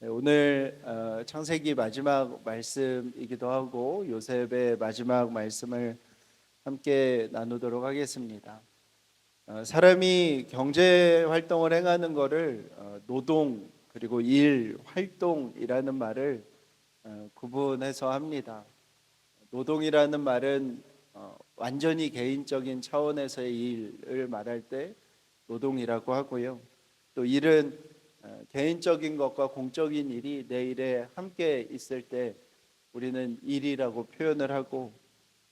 네, 오늘 창세기 마지막 말씀이기도 하고 요셉의 마지막 말씀을 함께 나누도록 하겠습니다. 사람이 경제 활동을 행하는 것을 노동 그리고 일, 활동이라는 말을 구분해서 합니다. 노동이라는 말은 완전히 개인적인 차원에서의 일을 말할 때 노동이라고 하고요. 또 일은 개인적인 것과 공적인 일이 내 일에 함께 있을 때 우리는 일이라고 표현을 하고,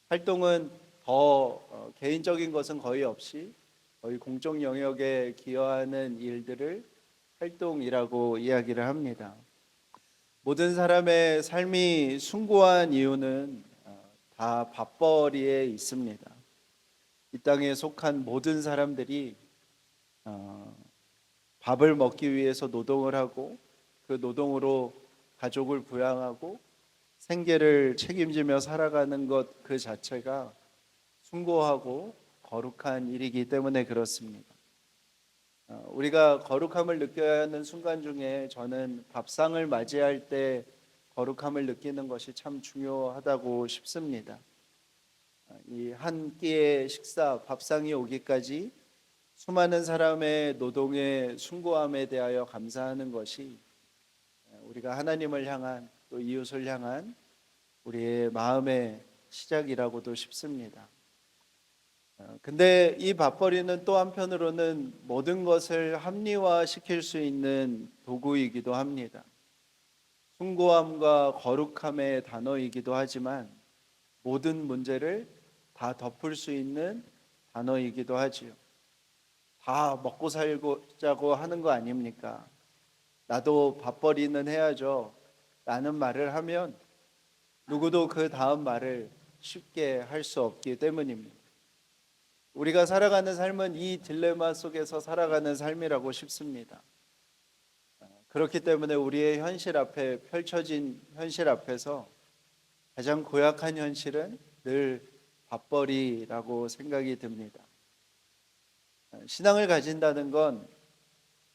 활동은 더 개인적인 것은 거의 없이 거의 공적 영역에 기여하는 일들을 활동이라고 이야기를 합니다. 모든 사람의 삶이 숭고한 이유는 다 밥벌이에 있습니다. 이 땅에 속한 모든 사람들이 어, 밥을 먹기 위해서 노동을 하고 그 노동으로 가족을 부양하고 생계를 책임지며 살아가는 것 그 자체가 숭고하고 거룩한 일이기 때문에 그렇습니다. 우리가 거룩함을 느껴야 하는 순간 중에 저는 밥상을 맞이할 때 거룩함을 느끼는 것이 참 중요하다고 싶습니다. 이 한 끼의 식사, 밥상이 오기까지 수많은 사람의 노동의 숭고함에 대하여 감사하는 것이 우리가 하나님을 향한 또 이웃을 향한 우리의 마음의 시작이라고도 싶습니다. 근데 이 밥벌이는 또 한편으로는 모든 것을 합리화시킬 수 있는 도구이기도 합니다. 숭고함과 거룩함의 단어이기도 하지만 모든 문제를 다 덮을 수 있는 단어이기도 하지요. 다 먹고 살자고 하는 거 아닙니까? 나도 밥벌이는 해야죠 라는 말을 하면 누구도 그 다음 말을 쉽게 할 수 없기 때문입니다. 우리가 살아가는 삶은 이 딜레마 속에서 살아가는 삶이라고 싶습니다. 그렇기 때문에 우리의 현실 앞에 펼쳐진 현실 앞에서 가장 고약한 현실은 늘 밥벌이라고 생각이 듭니다. 신앙을 가진다는 건,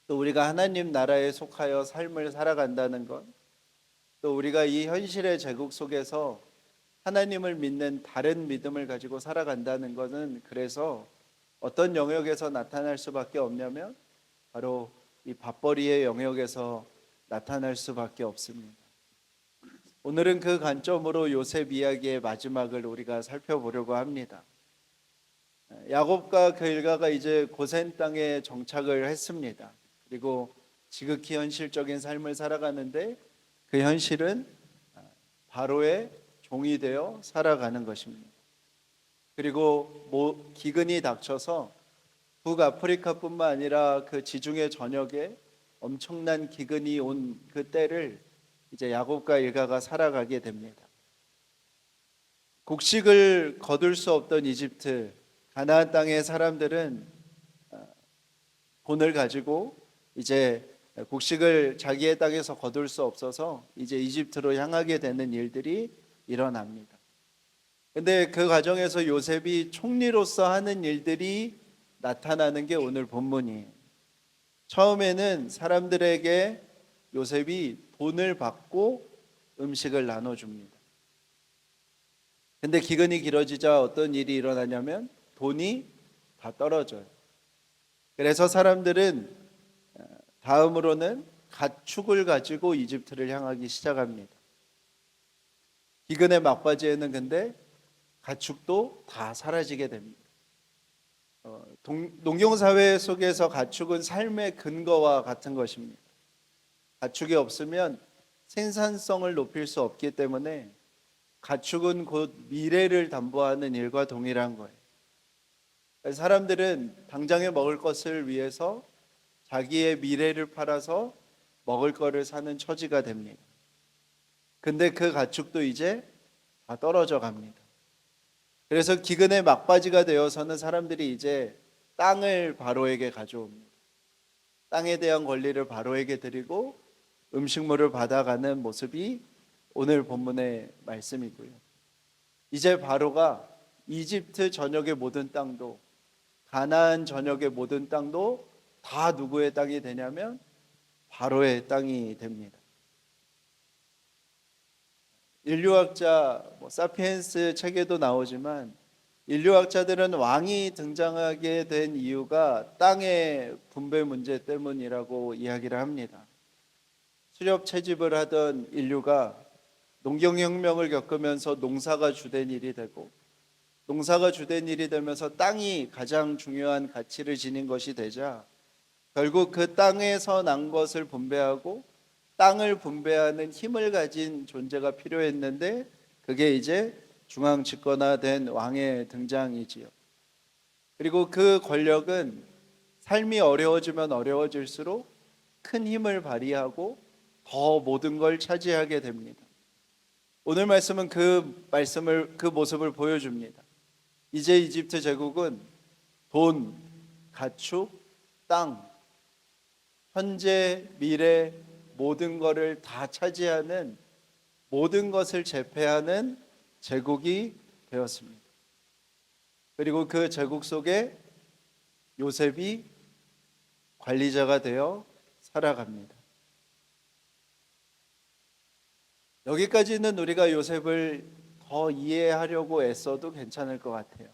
또 우리가 하나님 나라에 속하여 삶을 살아간다는 것, 또 우리가 이 현실의 제국 속에서 하나님을 믿는 다른 믿음을 가지고 살아간다는 것은, 그래서 어떤 영역에서 나타날 수밖에 없냐면 바로 이 밥벌이의 영역에서 나타날 수밖에 없습니다. 오늘은 그 관점으로 요셉 이야기의 마지막을 우리가 살펴보려고 합니다. 야곱과 그 일가가 이제 고센 땅에 정착을 했습니다. 그리고 지극히 현실적인 삶을 살아가는데 그 현실은 바로의 종이 되어 살아가는 것입니다. 그리고 기근이 닥쳐서 북아프리카뿐만 아니라 그 지중해 전역에 엄청난 기근이 온 그 때를 이제 야곱과 일가가 살아가게 됩니다. 곡식을 거둘 수 없던 이집트, 가나안 땅의 사람들은 돈을 가지고 이제 곡식을 자기의 땅에서 거둘 수 없어서 이제 이집트로 향하게 되는 일들이 일어납니다. 근데 그 과정에서 요셉이 총리로서 하는 일들이 나타나는 게 오늘 본문이에요. 처음에는 사람들에게 요셉이 돈을 받고 음식을 나눠줍니다. 근데 기근이 길어지자 어떤 일이 일어나냐면 돈이 다 떨어져요. 그래서 사람들은 다음으로는 가축을 가지고 이집트를 향하기 시작합니다. 기근의 막바지에는 근데 가축도 다 사라지게 됩니다. 농경사회 속에서 가축은 삶의 근거와 같은 것입니다. 가축이 없으면 생산성을 높일 수 없기 때문에 가축은 곧 미래를 담보하는 일과 동일한 거예요. 사람들은 당장에 먹을 것을 위해서 자기의 미래를 팔아서 먹을 거를 사는 처지가 됩니다. 근데 그 가축도 이제 다 떨어져 갑니다. 그래서 기근의 막바지가 되어서는 사람들이 이제 땅을 바로에게 가져옵니다. 땅에 대한 권리를 바로에게 드리고 음식물을 받아가는 모습이 오늘 본문의 말씀이고요. 이제 바로가 이집트 전역의 모든 땅도, 가나안 전역의 모든 땅도 다 누구의 땅이 되냐면 바로의 땅이 됩니다. 인류학자 사피엔스 책에도 나오지만 인류학자들은 왕이 등장하게 된 이유가 땅의 분배 문제 때문이라고 이야기를 합니다. 수렵 채집을 하던 인류가 농경혁명을 겪으면서 농사가 주된 일이 되고, 농사가 주된 일이 되면서 땅이 가장 중요한 가치를 지닌 것이 되자 결국 그 땅에서 난 것을 분배하고 땅을 분배하는 힘을 가진 존재가 필요했는데, 그게 이제 중앙 집권화된 왕의 등장이지요. 그리고 그 권력은 삶이 어려워지면 어려워질수록 큰 힘을 발휘하고 더 모든 걸 차지하게 됩니다. 오늘 말씀은 그 모습을 보여줍니다. 이제 이집트 제국은 돈, 가축, 땅, 현재, 미래 모든 것을 다 차지하는, 모든 것을 제패하는 제국이 되었습니다. 그리고 그 제국 속에 요셉이 관리자가 되어 살아갑니다. 여기까지는 우리가 요셉을 더 이해하려고 애써도 괜찮을 것 같아요.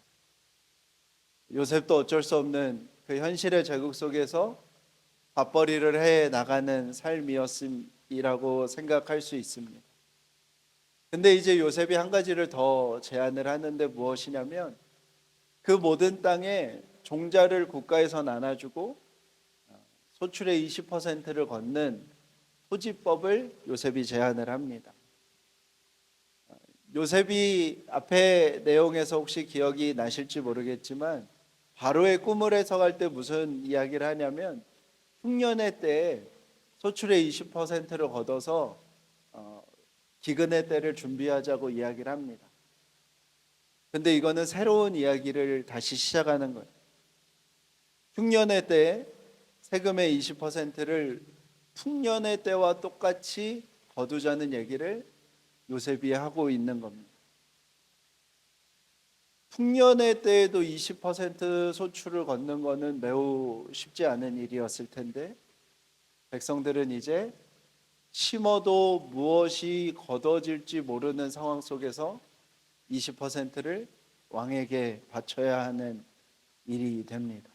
요셉도 어쩔 수 없는 그 현실의 제국 속에서 밥벌이를 해 나가는 삶이었음이라고 생각할 수 있습니다. 근데 이제 요셉이 한 가지를 더 제안을 하는데 무엇이냐면, 그 모든 땅에 종자를 국가에서 나눠주고 소출의 20%를 걷는 토지법을 요셉이 제안을 합니다. 요셉이 앞에 내용에서 혹시 기억이 나실지 모르겠지만 바로의 꿈을 해석할 때 무슨 이야기를 하냐면, 흉년의 때에 소출의 20%를 걷어서 기근의 때를 준비하자고 이야기를 합니다. 근데 이거는 새로운 이야기를 다시 시작하는 거예요. 흉년의 때에 세금의 20%를 풍년의 때와 똑같이 거두자는 얘기를 요셉이 하고 있는 겁니다. 풍년의 때에도 20% 소출을 걷는 것은 매우 쉽지 않은 일이었을 텐데, 백성들은 이제 심어도 무엇이 거둬질지 모르는 상황 속에서 20%를 왕에게 바쳐야 하는 일이 됩니다.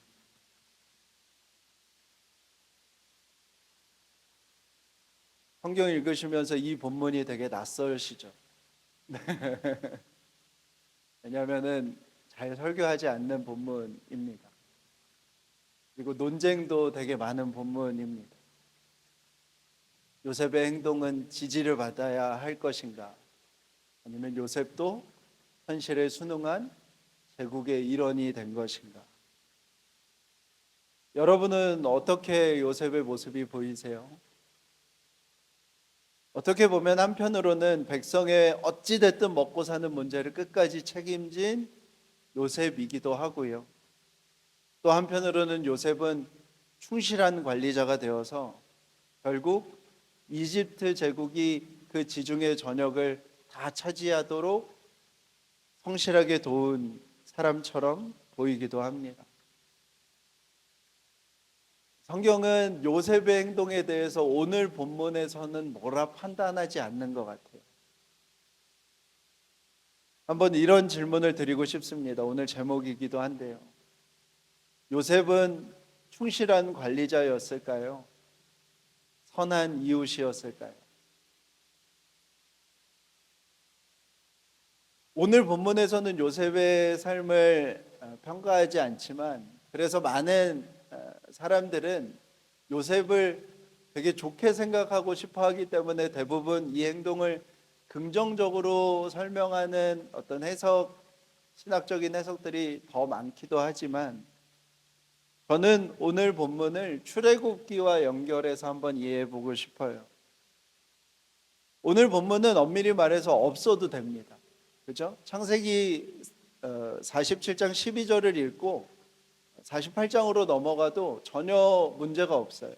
성경 읽으시면서 이 본문이 되게 낯설시죠? 왜냐하면 잘 설교하지 않는 본문입니다. 그리고 논쟁도 되게 많은 본문입니다. 요셉의 행동은 지지를 받아야 할 것인가? 아니면 요셉도 현실에 순응한 제국의 일원이 된 것인가? 여러분은 어떻게 요셉의 모습이 보이세요? 어떻게 보면 한편으로는 백성의 어찌됐든 먹고 사는 문제를 끝까지 책임진 요셉이기도 하고요. 또 한편으로는 요셉은 충실한 관리자가 되어서 결국 이집트 제국이 그 지중해 전역을 다 차지하도록 성실하게 도운 사람처럼 보이기도 합니다. 성경은 요셉의 행동에 대해서 오늘 본문에서는 뭐라 판단하지 않는 것 같아요. 한번 이런 질문을 드리고 싶습니다. 오늘 제목이기도 한데요. 요셉은 충실한 관리자였을까요? 선한 이웃이었을까요? 오늘 본문에서는 요셉의 삶을 평가하지 않지만, 그래서 많은 사람들은 요셉을 되게 좋게 생각하고 싶어 하기 때문에 대부분 이 행동을 긍정적으로 설명하는 어떤 신학적인 해석들이 더 많기도 하지만, 저는 오늘 본문을 출애굽기와 연결해서 한번 이해해 보고 싶어요. 오늘 본문은 엄밀히 말해서 없어도 됩니다. 그죠? 창세기 47장 12절을 읽고 48장으로 넘어가도 전혀 문제가 없어요.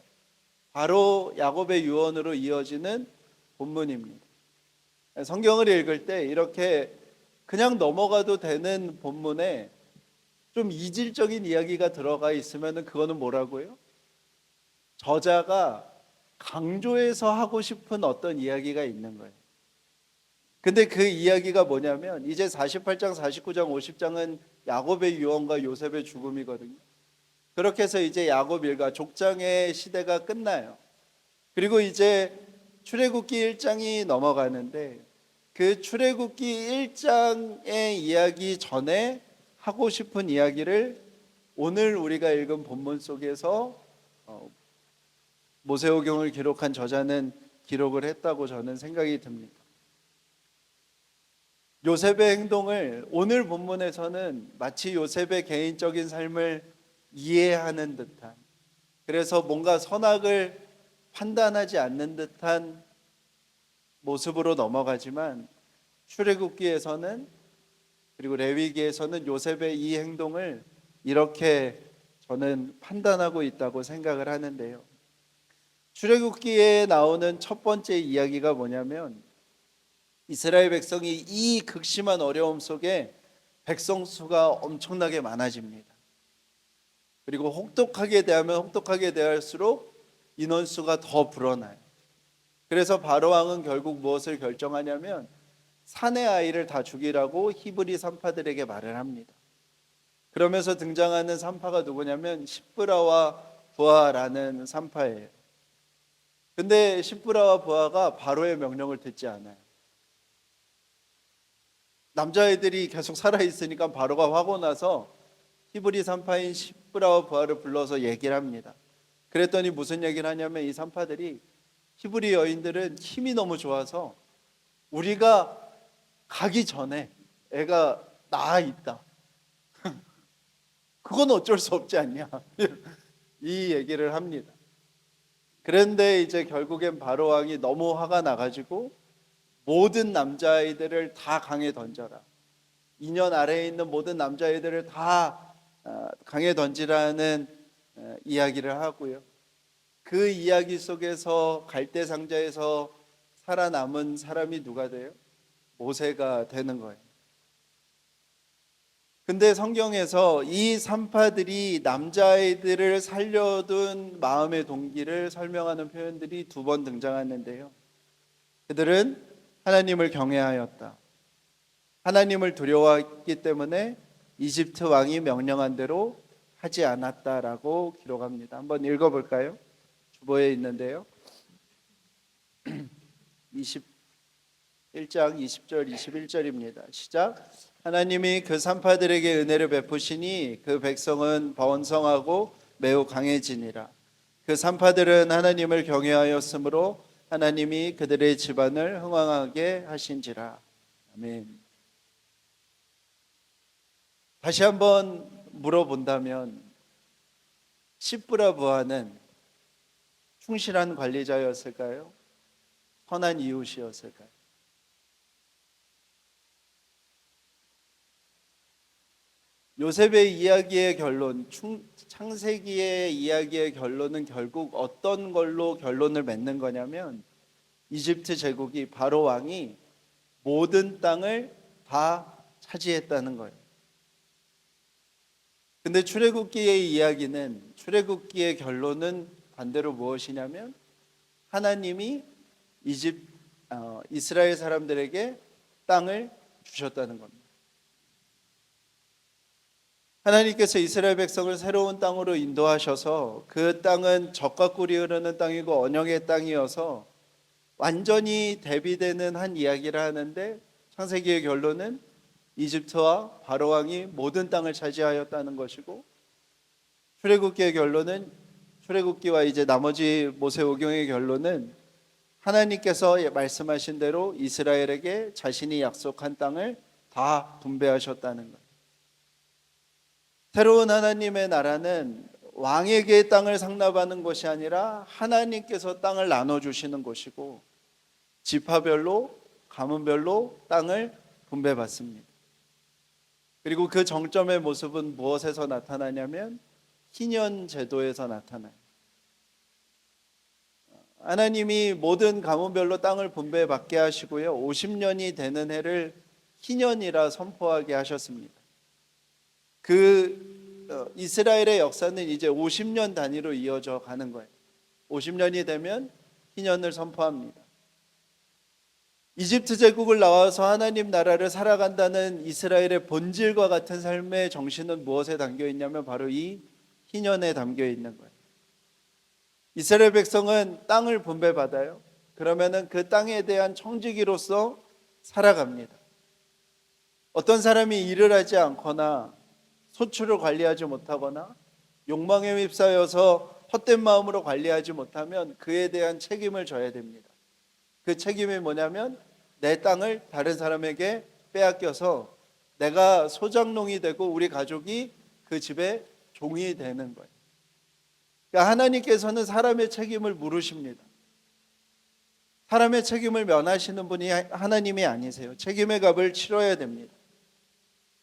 바로 야곱의 유언으로 이어지는 본문입니다. 성경을 읽을 때 이렇게 그냥 넘어가도 되는 본문에 좀 이질적인 이야기가 들어가 있으면 그거는 뭐라고요? 저자가 강조해서 하고 싶은 어떤 이야기가 있는 거예요. 근데 그 이야기가 뭐냐면 이제 48장, 49장, 50장은 야곱의 유언과 요셉의 죽음이거든요. 그렇게 해서 이제 야곱 일가 족장의 시대가 끝나요. 그리고 이제 출애굽기 1장이 넘어가는데 그 출애굽기 1장의 이야기 전에 하고 싶은 이야기를 오늘 우리가 읽은 본문 속에서 모세오경을 기록한 저자는 기록을 했다고 저는 생각이 듭니다. 요셉의 행동을 오늘 본문에서는 마치 요셉의 개인적인 삶을 이해하는 듯한, 그래서 뭔가 선악을 판단하지 않는 듯한 모습으로 넘어가지만 출애굽기에서는 그리고 레위기에서는 요셉의 이 행동을 이렇게 저는 판단하고 있다고 생각을 하는데요. 출애굽기에 나오는 첫 번째 이야기가 뭐냐면 이스라엘 백성이 이 극심한 어려움 속에 백성 수가 엄청나게 많아집니다. 그리고 혹독하게 대하면 혹독하게 대할수록 인원수가 더 불어나요. 그래서 바로 왕은 결국 무엇을 결정하냐면 산의 아이를 다 죽이라고 히브리 산파들에게 말을 합니다. 그러면서 등장하는 산파가 누구냐면 십브라와 부하라는 산파예요. 근데 십브라와 부하가 바로의 명령을 듣지 않아요. 남자애들이 계속 살아있으니까 바로가 화고 나서 히브리 산파인 십브라와 부하를 불러서 얘기를 합니다. 그랬더니 무슨 얘기를 하냐면 이 산파들이 히브리 여인들은 힘이 너무 좋아서 우리가 가기 전에 애가 낳아 있다. 그건 어쩔 수 없지 않냐. 이 얘기를 합니다. 그런데 이제 결국엔 바로 왕이 너무 화가 나가지고 모든 남자아이들을 다 강에 던져라. 2년 아래에 있는 모든 남자아이들을 다 강에 던지라는 이야기를 하고요. 그 이야기 속에서 갈대 상자에서 살아남은 사람이 누가 돼요? 모세가 되는 거예요. 근데 성경에서 이 산파들이 남자아이들을 살려둔 마음의 동기를 설명하는 표현들이 두 번 등장하는데요. 그들은 하나님을 경외하였다. 하나님을 두려워했기 때문에 이집트 왕이 명령한 대로 하지 않았다라고 기록합니다. 한번 읽어볼까요? 주보에 있는데요. 21장 20절 21절입니다. 시작. 하나님이 그 산파들에게 은혜를 베푸시니 그 백성은 번성하고 매우 강해지니라. 그 산파들은 하나님을 경외하였으므로 하나님이 그들의 집안을 흥왕하게 하신지라. 아멘. 다시 한번 물어본다면 십브라 부하는 충실한 관리자였을까요? 선한 이웃이었을까요? 요셉의 이야기의 결론, 창세기의 이야기의 결론은 결국 어떤 걸로 결론을 맺는 거냐면 이집트 제국이 바로 왕이 모든 땅을 다 차지했다는 거예요. 근데 출애굽기의 이야기는, 출애굽기의 결론은 반대로 무엇이냐면 하나님이 이스라엘 사람들에게 땅을 주셨다는 겁니다. 하나님께서 이스라엘 백성을 새로운 땅으로 인도하셔서 그 땅은 젖과 꿀이 흐르는 땅이고 언약의 땅이어서 완전히 대비되는 한 이야기를 하는데 창세기의 결론은 이집트와 바로 왕이 모든 땅을 차지하였다는 것이고, 출애굽기의 결론은, 출애굽기와 이제 나머지 모세오경의 결론은 하나님께서 말씀하신 대로 이스라엘에게 자신이 약속한 땅을 다 분배하셨다는 것. 새로운 하나님의 나라는 왕에게 땅을 상납하는 것이 아니라 하나님께서 땅을 나눠주시는 것이고, 지파별로 가문별로 땅을 분배받습니다. 그리고 그 정점의 모습은 무엇에서 나타나냐면 희년 제도에서 나타나요. 하나님이 모든 가문별로 땅을 분배받게 하시고요, 50년이 되는 해를 희년이라 선포하게 하셨습니다. 이스라엘의 역사는 이제 50년 단위로 이어져 가는 거예요. 50년이 되면 희년을 선포합니다. 이집트 제국을 나와서 하나님 나라를 살아간다는 이스라엘의 본질과 같은 삶의 정신은 무엇에 담겨 있냐면 바로 이 희년에 담겨 있는 거예요. 이스라엘 백성은 땅을 분배받아요. 그러면은 그 땅에 대한 청지기로서 살아갑니다. 어떤 사람이 일을 하지 않거나 소출을 관리하지 못하거나 욕망에 휩싸여서 헛된 마음으로 관리하지 못하면 그에 대한 책임을 져야 됩니다. 그 책임이 뭐냐면 내 땅을 다른 사람에게 빼앗겨서 내가 소장농이 되고 우리 가족이 그 집의 종이 되는 거예요. 그러니까 하나님께서는 사람의 책임을 물으십니다. 사람의 책임을 면하시는 분이 하나님이 아니세요. 책임의 값을 치러야 됩니다.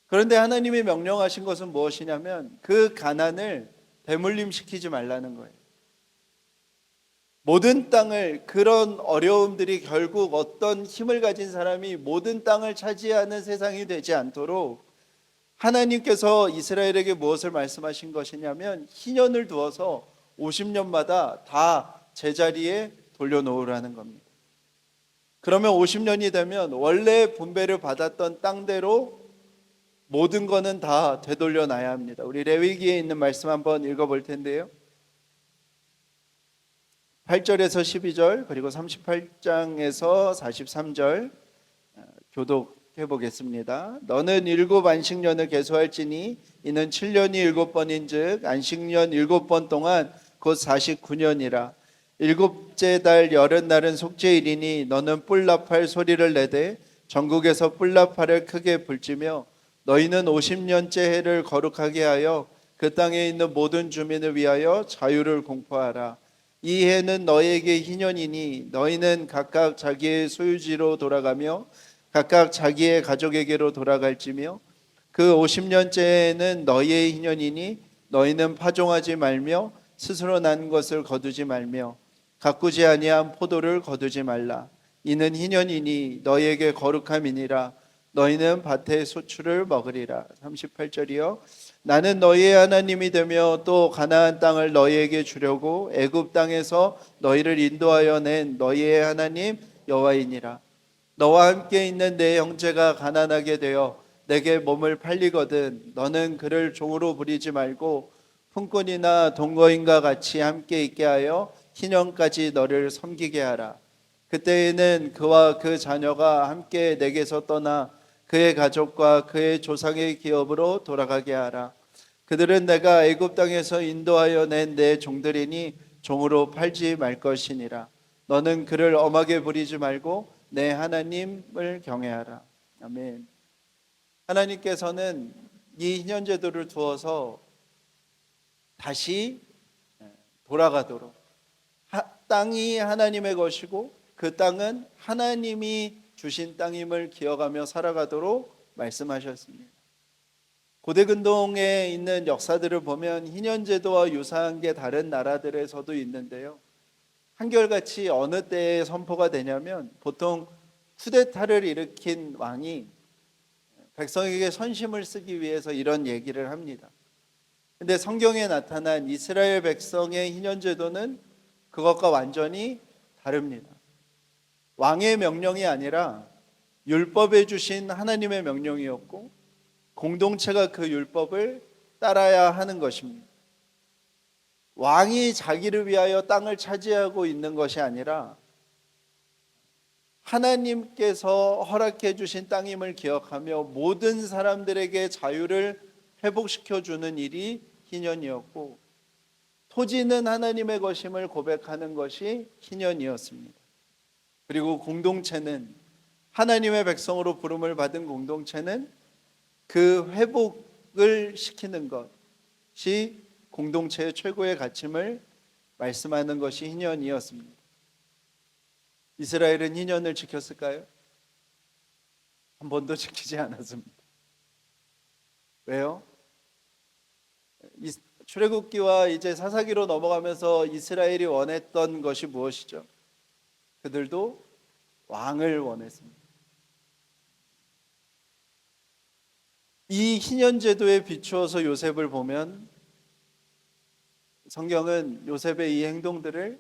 그런데 하나님이 명령하신 것은 무엇이냐면 그 가난을 대물림시키지 말라는 거예요. 모든 땅을, 그런 어려움들이 결국 어떤 힘을 가진 사람이 모든 땅을 차지하는 세상이 되지 않도록 하나님께서 이스라엘에게 무엇을 말씀하신 것이냐면 희년을 두어서 50년마다 다 제자리에 돌려놓으라는 겁니다. 그러면 50년이 되면 원래 분배를 받았던 땅대로 모든 거는 다 되돌려 놔야 합니다. 우리 레위기에 있는 말씀 한번 읽어볼 텐데요. 8절에서 12절 그리고 38장에서 43절 교독해 보겠습니다. 너는 7 안식년을 계수할지니 이는 7년이 7번인즉 안식년 7번 동안 곧 49년이라. 7째 달 여름날은 속죄일이니 너는 뿔나팔 소리를 내되 전국에서 뿔나팔을 크게 불지며 너희는 50년째 해를 거룩하게 하여 그 땅에 있는 모든 주민을 위하여 자유를 공포하라. 이 해는 너희에게 희년이니 너희는 각각 자기의 소유지로 돌아가며 각각 자기의 가족에게로 돌아갈지며 그 50년째에는 너희의 희년이니 너희는 파종하지 말며 스스로 난 것을 거두지 말며 가꾸지 아니한 포도를 거두지 말라. 이는 희년이니 너희에게 거룩함이니라. 너희는 밭의 소출을 먹으리라. 38절이요. 나는 너희의 하나님이 되며 또 가나안 땅을 너희에게 주려고 애굽 땅에서 너희를 인도하여 낸 너희의 하나님 여호와이니라. 너와 함께 있는 내 형제가 가난하게 되어 내게 몸을 팔리거든 너는 그를 종으로 부리지 말고 품꾼이나 동거인과 같이 함께 있게 하여 희년까지 너를 섬기게 하라. 그때에는 그와 그 자녀가 함께 내게서 떠나 그의 가족과 그의 조상의 기업으로 돌아가게 하라. 그들은 내가 애굽 땅에서 인도하여 낸 내 종들이니 종으로 팔지 말 것이니라. 너는 그를 엄하게 부리지 말고 내 하나님을 경외하라. 아멘. 하나님께서는 이 희년제도를 두어서 다시 돌아가도록 땅이 하나님의 것이고 그 땅은 하나님이 주신 땅임을 기억하며 살아가도록 말씀하셨습니다. 고대 근동에 있는 역사들을 보면 희년제도와 유사한 게 다른 나라들에서도 있는데요. 한결같이 어느 때에 선포가 되냐면 보통 쿠데타를 일으킨 왕이 백성에게 선심을 쓰기 위해서 이런 얘기를 합니다. 근데 성경에 나타난 이스라엘 백성의 희년제도는 그것과 완전히 다릅니다. 왕의 명령이 아니라 율법에 주신 하나님의 명령이었고 공동체가 그 율법을 따라야 하는 것입니다. 왕이 자기를 위하여 땅을 차지하고 있는 것이 아니라 하나님께서 허락해 주신 땅임을 기억하며 모든 사람들에게 자유를 회복시켜 주는 일이 희년이었고 토지는 하나님의 것임을 고백하는 것이 희년이었습니다. 그리고 공동체는 하나님의 백성으로 부름을 받은 공동체는 그 회복을 시키는 것이 공동체의 최고의 가침을 말씀하는 것이 희년이었습니다. 이스라엘은 희년을 지켰을까요? 한 번도 지키지 않았습니다. 왜요? 출애굽기와 이제 사사기로 넘어가면서 이스라엘이 원했던 것이 무엇이죠? 그들도 왕을 원했습니다. 이 희년제도에 비추어서 요셉을 보면 성경은 요셉의 이 행동들을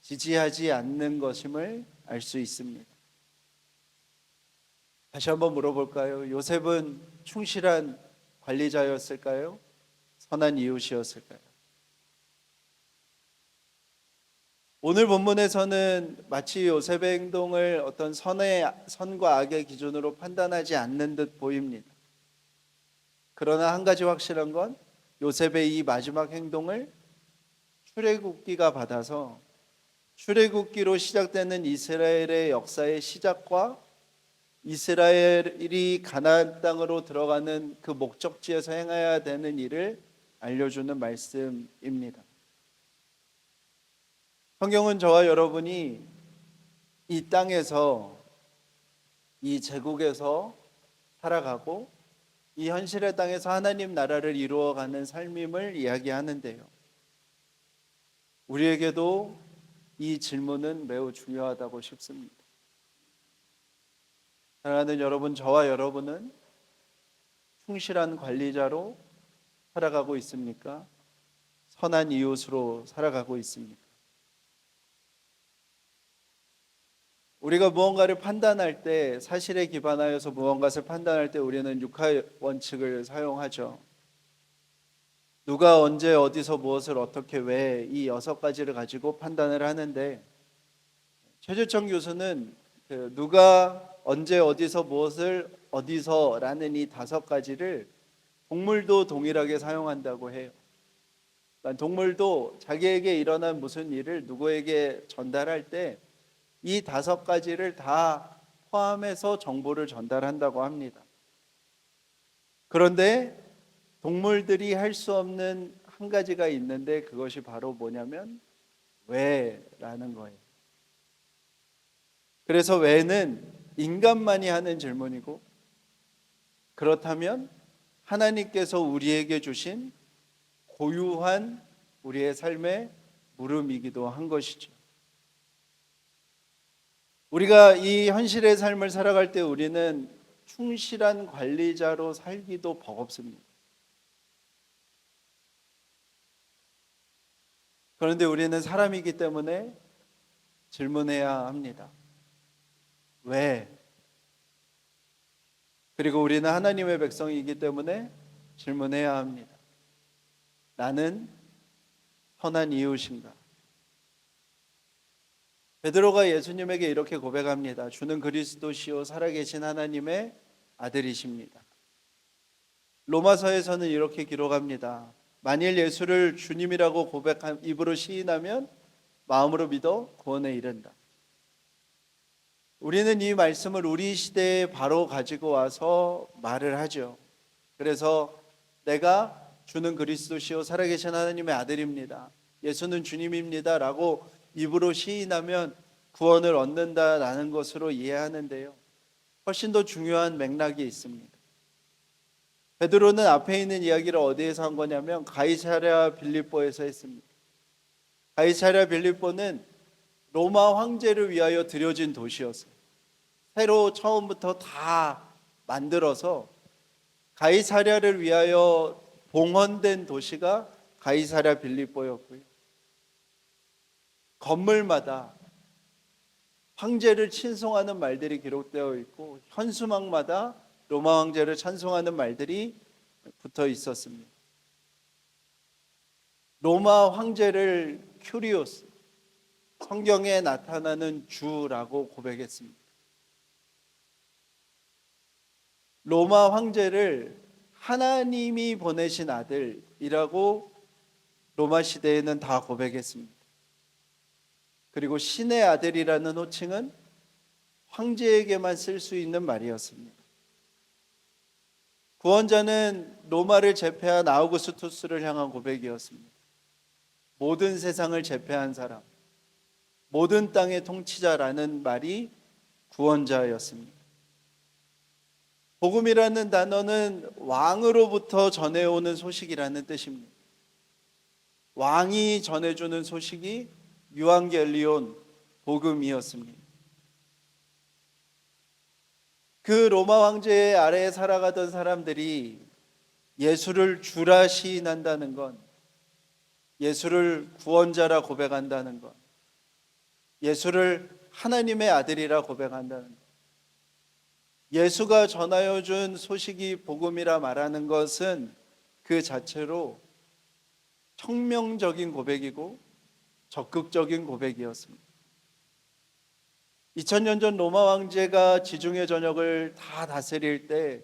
지지하지 않는 것임을 알 수 있습니다. 다시 한번 물어볼까요? 요셉은 충실한 관리자였을까요? 선한 이웃이었을까요? 오늘 본문에서는 마치 요셉의 행동을 어떤 선과 악의 기준으로 판단하지 않는 듯 보입니다. 그러나 한 가지 확실한 건 요셉의 이 마지막 행동을 출애굽기가 받아서 출애굽기로 시작되는 이스라엘의 역사의 시작과 이스라엘이 가나안 땅으로 들어가는 그 목적지에서 행해야 되는 일을 알려주는 말씀입니다. 성경은 저와 여러분이 이 땅에서, 이 제국에서 살아가고 이 현실의 땅에서 하나님 나라를 이루어가는 삶임을 이야기하는데요, 우리에게도 이 질문은 매우 중요하다고 싶습니다. 사랑하는 여러분, 저와 여러분은 충실한 관리자로 살아가고 있습니까? 선한 이웃으로 살아가고 있습니까? 우리가 무언가를 판단할 때, 사실에 기반하여서 무언가를 판단할 때 우리는 육하 원칙을 사용하죠. 누가 언제 어디서 무엇을 어떻게 왜, 이 6가지를 가지고 판단을 하는데, 최재청 교수는 누가 언제 어디서 무엇을 어디서라는 이 5가지를 동물도 동일하게 사용한다고 해요. 그러니까 동물도 자기에게 일어난 무슨 일을 누구에게 전달할 때 이 5가지를 다 포함해서 정보를 전달한다고 합니다. 그런데 동물들이 할 수 없는 한 가지가 있는데, 그것이 바로 뭐냐면 왜라는 거예요. 그래서 왜는 인간만이 하는 질문이고, 그렇다면 하나님께서 우리에게 주신 고유한 우리의 삶의 물음이기도 한 것이죠. 우리가 이 현실의 삶을 살아갈 때 우리는 충실한 관리자로 살기도 버겁습니다. 그런데 우리는 사람이기 때문에 질문해야 합니다. 왜? 그리고 우리는 하나님의 백성이기 때문에 질문해야 합니다. 나는 선한 이웃인가? 베드로가 예수님에게 이렇게 고백합니다. 주는 그리스도시요 살아계신 하나님의 아들이십니다. 로마서에서는 이렇게 기록합니다. 만일 예수를 주님이라고 고백한 입으로 시인하면 마음으로 믿어 구원에 이른다. 우리는 이 말씀을 우리 시대에 바로 가지고 와서 말을 하죠. 그래서 내가 주는 그리스도시요 살아계신 하나님의 아들입니다, 예수는 주님입니다 라고 입으로 시인하면 구원을 얻는다라는 것으로 이해하는데요, 훨씬 더 중요한 맥락이 있습니다. 베드로는 앞에 있는 이야기를 어디에서 한 거냐면 가이사랴 빌립보에서 했습니다. 가이사랴 빌립보는 로마 황제를 위하여 드려진 도시였어요. 새로 처음부터 다 만들어서 가이사랴를 위하여 봉헌된 도시가 가이사랴 빌립보였고요, 건물마다 황제를 친송하는 말들이 기록되어 있고 현수막마다 로마 황제를 찬송하는 말들이 붙어 있었습니다. 로마 황제를 큐리오스, 성경에 나타나는 주라고 고백했습니다. 로마 황제를 하나님이 보내신 아들이라고 로마 시대에는 다 고백했습니다. 그리고 신의 아들이라는 호칭은 황제에게만 쓸 수 있는 말이었습니다. 구원자는 로마를 제패한 아우구스투스를 향한 고백이었습니다. 모든 세상을 제패한 사람, 모든 땅의 통치자라는 말이 구원자였습니다. 복음이라는 단어는 왕으로부터 전해오는 소식이라는 뜻입니다. 왕이 전해주는 소식이 유앙겔리온, 복음이었습니다. 그 로마 황제의 아래에 살아가던 사람들이 예수를 주라 시인한다는 건, 예수를 구원자라 고백한다는 것, 예수를 하나님의 아들이라 고백한다는 것, 예수가 전하여 준 소식이 복음이라 말하는 것은 그 자체로 혁명적인 고백이고 적극적인 고백이었습니다. 2000년 전 로마 황제가 지중해 전역을 다 다스릴 때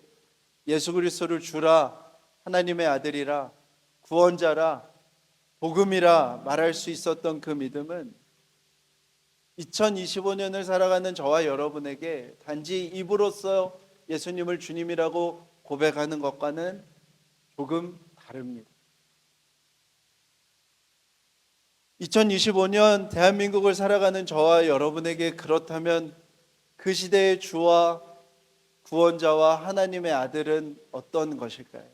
예수 그리스도를 주라, 하나님의 아들이라, 구원자라, 복음이라 말할 수 있었던 그 믿음은 2025년을 살아가는 저와 여러분에게 단지 입으로써 예수님을 주님이라고 고백하는 것과는 조금 다릅니다. 2025년 대한민국을 살아가는 저와 여러분에게 그렇다면 그 시대의 주와 구원자와 하나님의 아들은 어떤 것일까요?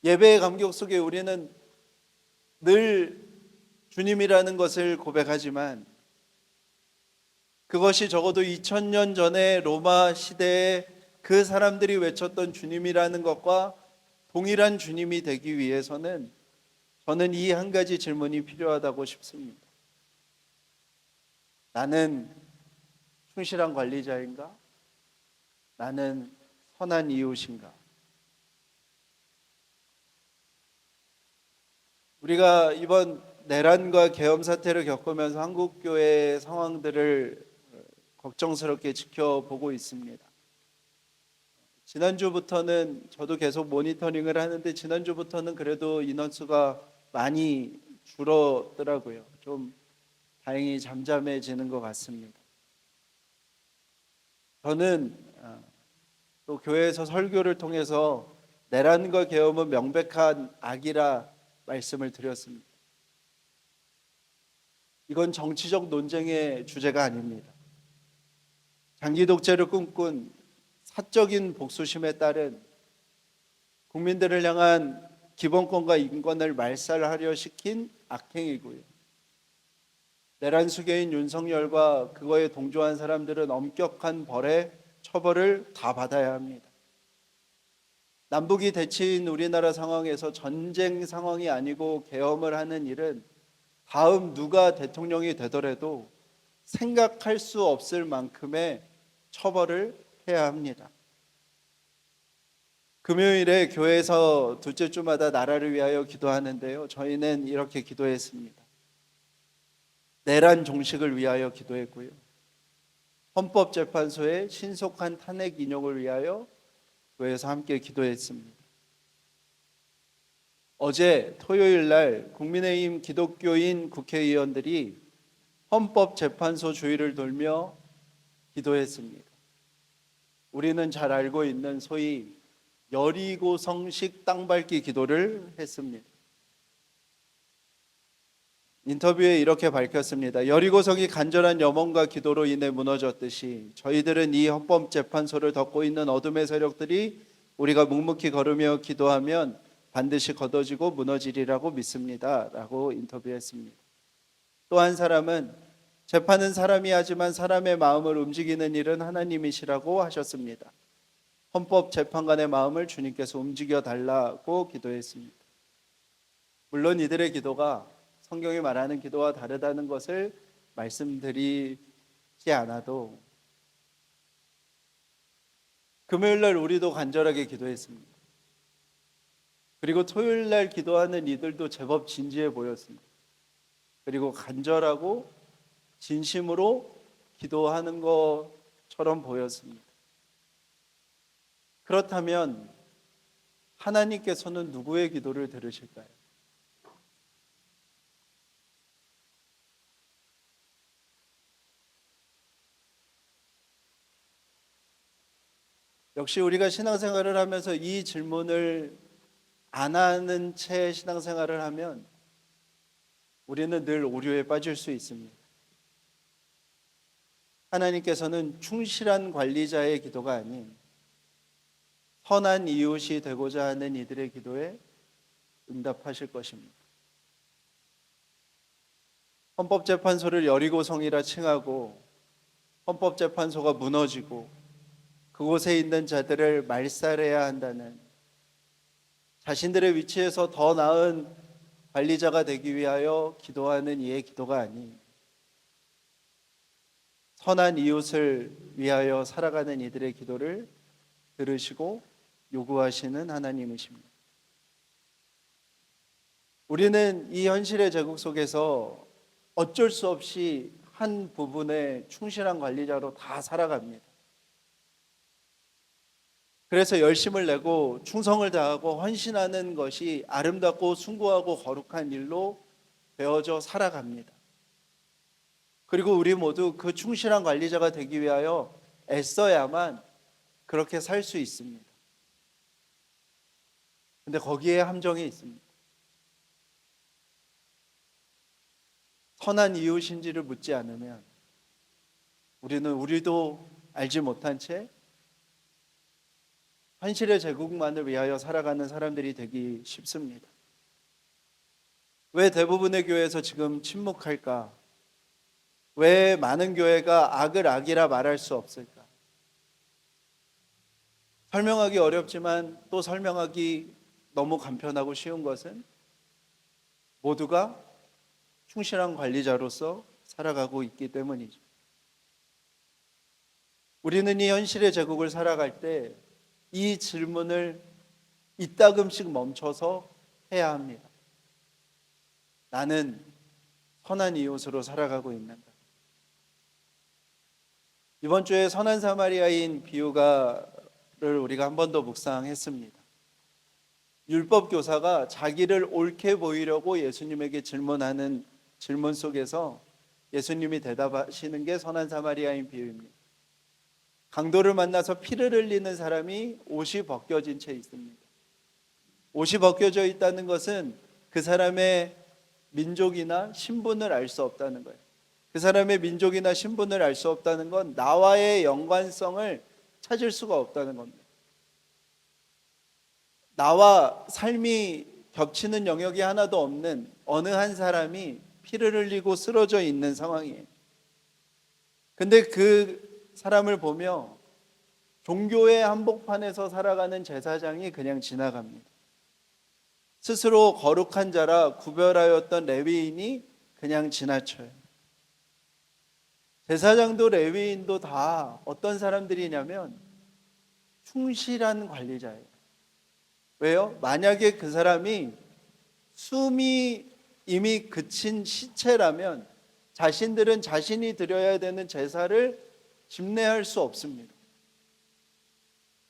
예배의 감격 속에 우리는 늘 주님이라는 것을 고백하지만 그것이 적어도 2000년 전에 로마 시대에 그 사람들이 외쳤던 주님이라는 것과 동일한 주님이 되기 위해서는 저는 이 한 가지 질문이 필요하다고 싶습니다. 나는 충실한 관리자인가? 나는 선한 이웃인가? 우리가 이번 내란과 계엄 사태를 겪으면서 한국 교회의 상황들을 걱정스럽게 지켜보고 있습니다. 지난주부터는 저도 계속 모니터링을 하는데 지난주부터는 그래도 인원수가 많이 줄었더라고요. 좀 다행히 잠잠해지는 것 같습니다. 저는 또 교회에서 설교를 통해서 내란과 계엄은 명백한 악이라 말씀을 드렸습니다. 이건 정치적 논쟁의 주제가 아닙니다. 장기 독재를 꿈꾼 사적인 복수심에 따른 국민들을 향한 기본권과 인권을 말살하려 시킨 악행이고요. 내란 수괴인 윤석열과 그거에 동조한 사람들은 엄격한 벌의 처벌을 다 받아야 합니다. 남북이 대치인 우리나라 상황에서 전쟁 상황이 아니고 계엄을 하는 일은 다음 누가 대통령이 되더라도 생각할 수 없을 만큼의 처벌을 해야 합니다. 금요일에 교회에서 둘째 주마다 나라를 위하여 기도하는데요. 저희는 이렇게 기도했습니다. 내란 종식을 위하여 기도했고요. 헌법재판소의 신속한 탄핵 인용을 위하여 교회에서 함께 기도했습니다. 어제 토요일 날 국민의힘 기독교인 국회의원들이 헌법재판소 주위를 돌며 기도했습니다. 우리는 잘 알고 있는 소위 여리고성식 땅밟기 기도를 했습니다. 인터뷰에 이렇게 밝혔습니다. 여리고성이 간절한 염원과 기도로 인해 무너졌듯이 저희들은 이 헌법재판소를 덮고 있는 어둠의 세력들이 우리가 묵묵히 걸으며 기도하면 반드시 걷어지고 무너지리라고 믿습니다. 라고 인터뷰했습니다. 또 한 사람은 재판은 사람이 하지만 사람의 마음을 움직이는 일은 하나님이시라고 하셨습니다. 헌법재판관의 마음을 주님께서 움직여 달라고 기도했습니다. 물론 이들의 기도가 성경이 말하는 기도와 다르다는 것을 말씀드리지 않아도 금요일 날 우리도 간절하게 기도했습니다. 그리고 토요일 날 기도하는 이들도 제법 진지해 보였습니다. 그리고 간절하고 진심으로 기도하는 것처럼 보였습니다. 그렇다면 하나님께서는 누구의 기도를 들으실까요? 역시 우리가 신앙생활을 하면서 이 질문을 안 하는 채 신앙생활을 하면 우리는 늘 오류에 빠질 수 있습니다. 하나님께서는 충실한 관리자의 기도가 아닌 선한 이웃이 되고자 하는 이들의 기도에 응답하실 것입니다. 헌법재판소를 여리고성이라 칭하고 헌법재판소가 무너지고 그곳에 있는 자들을 말살해야 한다는 자신들의 위치에서 더 나은 관리자가 되기 위하여 기도하는 이의 기도가 아닌 선한 이웃을 위하여 살아가는 이들의 기도를 들으시고 요구하시는 하나님이십니다. 우리는 이 현실의 제국 속에서 어쩔 수 없이 한 부분에 충실한 관리자로 다 살아갑니다. 그래서 열심을 내고 충성을 다하고 헌신하는 것이 아름답고 숭고하고 거룩한 일로 되어져 살아갑니다. 그리고 우리 모두 그 충실한 관리자가 되기 위하여 애써야만 그렇게 살 수 있습니다. 근데 거기에 함정이 있습니다. 선한 이웃인지를 묻지 않으면 우리도 알지 못한 채 현실의 제국만을 위하여 살아가는 사람들이 되기 쉽습니다. 왜 대부분의 교회에서 지금 침묵할까? 왜 많은 교회가 악을 악이라 말할 수 없을까? 설명하기 어렵지만 또 설명하기 너무 간편하고 쉬운 것은 모두가 충실한 관리자로서 살아가고 있기 때문이죠. 우리는 이 현실의 제국을 살아갈 때 이 질문을 이따금씩 멈춰서 해야 합니다. 나는 선한 이웃으로 살아가고 있는가? 이번 주에 선한 사마리아인 비유를 우리가 한 번 더 묵상했습니다. 율법 교사가 자기를 옳게 보이려고 예수님에게 질문하는 질문 속에서 예수님이 대답하시는 게 선한 사마리아인 비유입니다. 강도를 만나서 피를 흘리는 사람이 옷이 벗겨진 채 있습니다. 옷이 벗겨져 있다는 것은 그 사람의 민족이나 신분을 알 수 없다는 거예요. 그 사람의 민족이나 신분을 알 수 없다는 건 나와의 연관성을 찾을 수가 없다는 겁니다. 나와 삶이 겹치는 영역이 하나도 없는 어느 한 사람이 피를 흘리고 쓰러져 있는 상황이에요. 근데 그 사람을 보며 종교의 한복판에서 살아가는 제사장이 그냥 지나갑니다. 스스로 거룩한 자라 구별하였던 레위인이 그냥 지나쳐요. 제사장도 레위인도 다 어떤 사람들이냐면 충실한 관리자예요. 왜요? 만약에 그 사람이 숨이 이미 그친 시체라면 자신들은 자신이 드려야 되는 제사를 집례할 수 없습니다.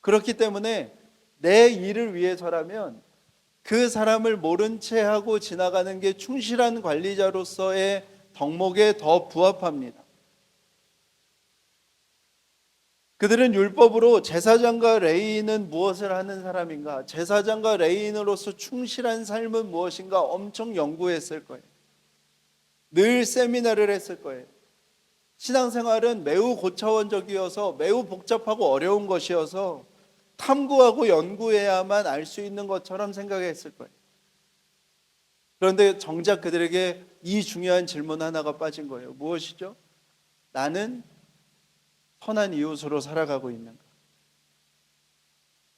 그렇기 때문에 내 일을 위해서라면 그 사람을 모른 채 하고 지나가는 게 충실한 관리자로서의 덕목에 더 부합합니다. 그들은 율법으로 제사장과 레위인은 무엇을 하는 사람인가, 제사장과 레위인으로서 충실한 삶은 무엇인가 엄청 연구했을 거예요. 늘 세미나를 했을 거예요. 신앙생활은 매우 고차원적이어서 매우 복잡하고 어려운 것이어서 탐구하고 연구해야만 알 수 있는 것처럼 생각했을 거예요. 그런데 정작 그들에게 이 중요한 질문 하나가 빠진 거예요. 무엇이죠? 나는 선한 이웃으로 살아가고 있는가?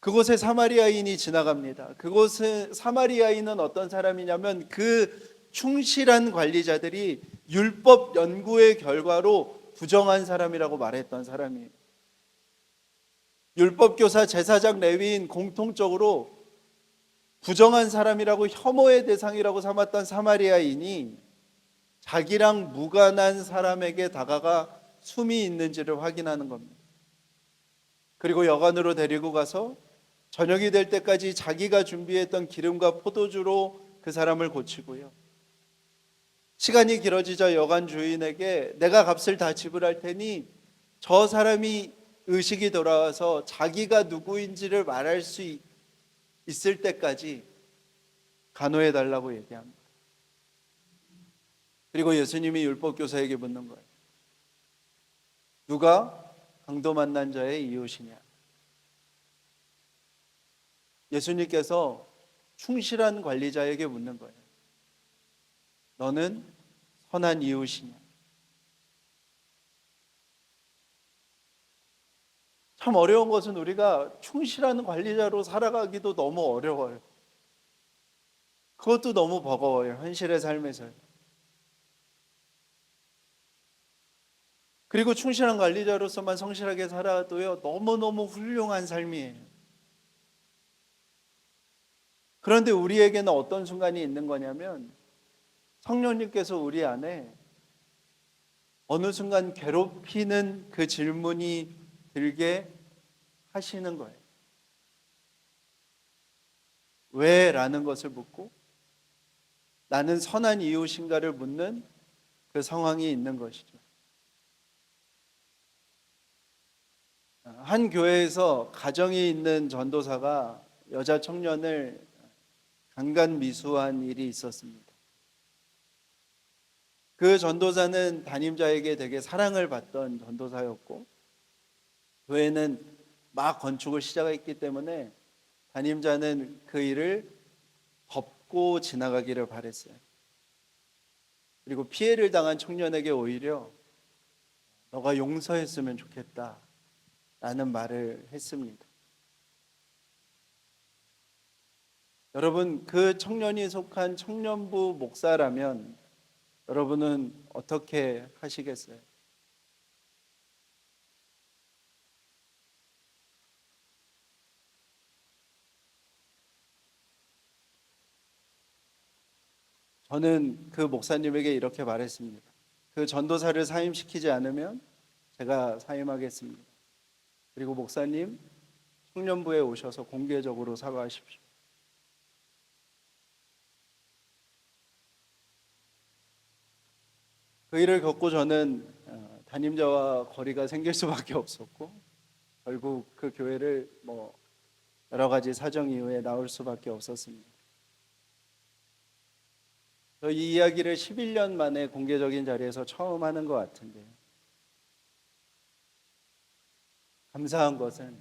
그곳에 사마리아인이 지나갑니다. 그곳에 사마리아인은 어떤 사람이냐면 그 충실한 관리자들이 율법 연구의 결과로 부정한 사람이라고 말했던 사람이에요. 율법교사, 제사장, 레위인 공통적으로 부정한 사람이라고 혐오의 대상이라고 삼았던 사마리아인이 자기랑 무관한 사람에게 다가가 숨이 있는지를 확인하는 겁니다. 그리고 여관으로 데리고 가서 저녁이 될 때까지 자기가 준비했던 기름과 포도주로 그 사람을 고치고요. 시간이 길어지자 여관 주인에게 내가 값을 다 지불할 테니 저 사람이 의식이 돌아와서 자기가 누구인지를 말할 수 있을 때까지 간호해 달라고 얘기합니다. 그리고 예수님이 율법교사에게 묻는 거예요. 누가 강도 만난 자의 이웃이냐? 예수님께서 충실한 관리자에게 묻는 거예요. 너는 선한 이웃이냐? 참 어려운 것은 우리가 충실한 관리자로 살아가기도 너무 어려워요. 그것도 너무 버거워요. 현실의 삶에서. 그리고 충실한 관리자로서만 성실하게 살아도요, 너무너무 훌륭한 삶이에요. 그런데 우리에게는 어떤 순간이 있는 거냐면 성령님께서 우리 안에 어느 순간 괴롭히는 그 질문이 들게 하시는 거예요. 왜? 라는 것을 묻고 나는 선한 이유신가를 묻는 그 상황이 있는 것이죠. 한 교회에서 가정이 있는 전도사가 여자 청년을 강간미수한 일이 있었습니다. 그 전도사는 담임자에게 되게 사랑을 받던 전도사였고 교회는 막 건축을 시작했기 때문에 담임자는 그 일을 덮고 지나가기를 바랬어요. 그리고 피해를 당한 청년에게 오히려 너가 용서했으면 좋겠다 라는 말을 했습니다. 여러분, 그 청년이 속한 청년부 목사라면 여러분은 어떻게 하시겠어요? 저는 그 목사님에게 이렇게 말했습니다. 그 전도사를 사임시키지 않으면 제가 사임하겠습니다. 그리고 목사님, 청년부에 오셔서 공개적으로 사과하십시오. 그 일을 겪고 저는 담임자와 거리가 생길 수밖에 없었고 결국 그 교회를 여러 가지 사정 이후에 나올 수밖에 없었습니다. 이 이야기를 11년 만에 공개적인 자리에서 처음 하는 것 같은데요. 감사한 것은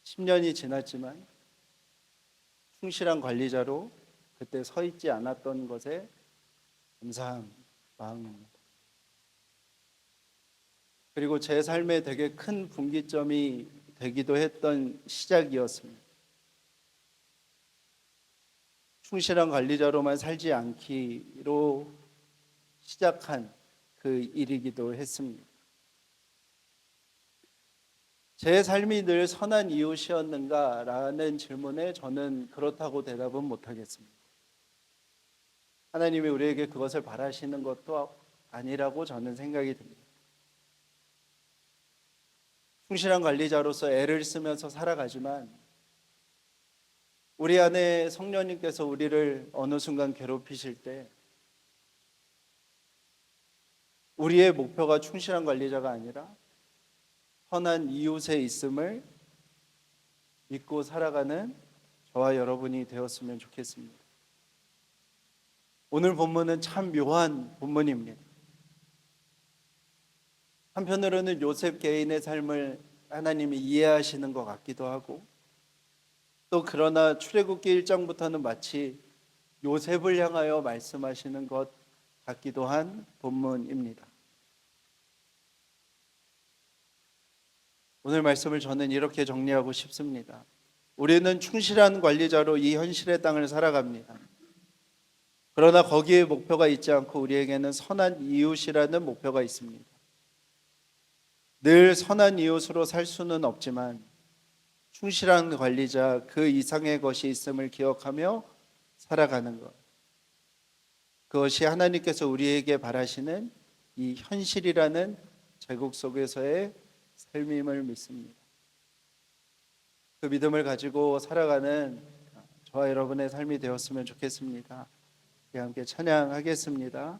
10년이 지났지만 충실한 관리자로 그때 서 있지 않았던 것에 감사한 마음입니다. 그리고 제 삶에 되게 큰 분기점이 되기도 했던 시작이었습니다. 충실한 관리자로만 살지 않기로 시작한 그 일이기도 했습니다. 제 삶이 늘 선한 이웃이었는가라는 질문에 저는 그렇다고 대답은 못하겠습니다. 하나님이 우리에게 그것을 바라시는 것도 아니라고 저는 생각이 듭니다. 충실한 관리자로서 애를 쓰면서 살아가지만 우리 안에 성령님께서 우리를 어느 순간 괴롭히실 때 우리의 목표가 충실한 관리자가 아니라 선한 이웃에 있음을 믿고 살아가는 저와 여러분이 되었으면 좋겠습니다. 오늘 본문은 참 묘한 본문입니다. 한편으로는 요셉 개인의 삶을 하나님이 이해하시는 것 같기도 하고 또 그러나 출애굽기 1장부터는 마치 요셉을 향하여 말씀하시는 것 같기도 한 본문입니다. 오늘 말씀을 저는 이렇게 정리하고 싶습니다. 우리는 충실한 관리자로 이 현실의 땅을 살아갑니다. 그러나 거기에 목표가 있지 않고 우리에게는 선한 이웃이라는 목표가 있습니다. 늘 선한 이웃으로 살 수는 없지만 충실한 관리자 그 이상의 것이 있음을 기억하며 살아가는 것. 그것이 하나님께서 우리에게 바라시는 이 현실이라는 제국 속에서의 삶임을 믿습니다. 그 믿음을 가지고 살아가는 저와 여러분의 삶이 되었으면 좋겠습니다. 함께 찬양하겠습니다.